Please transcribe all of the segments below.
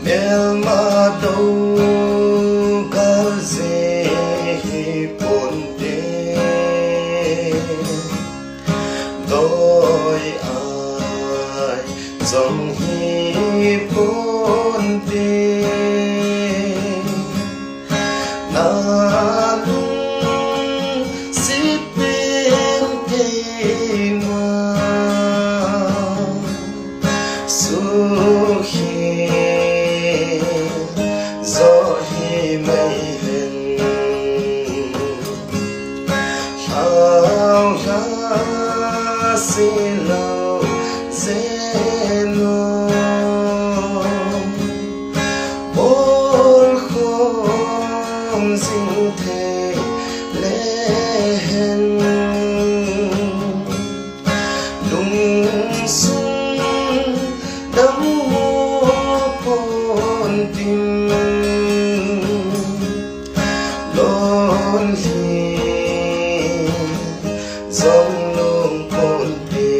Melmado galze ponte Doi ai dòng hi ponte Na lung si pen te ma Su hi do hi mai hen how ya si lo zeno bol khom sing the le hen lung sung dam pon tim lon hi dòng lung pon te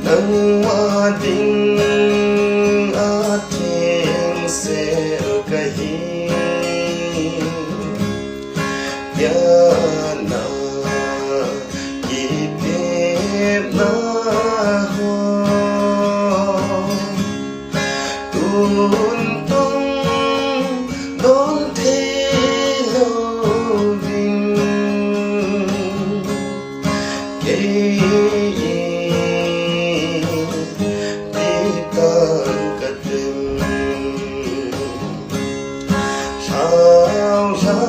nang ma ding a theng se ka hi ya na ki te na ho tun tung don the lo ving ke ti kan ka tim how ya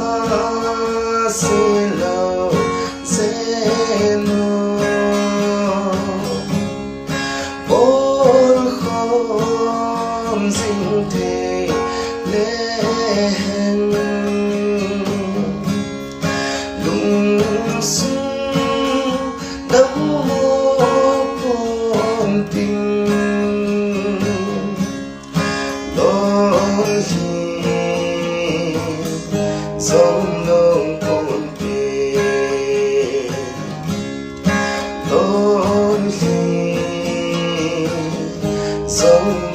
si lo zeno bol khom sing the le hen lung sung dam pon tim lon hi dòng lung pon te lon hi dòng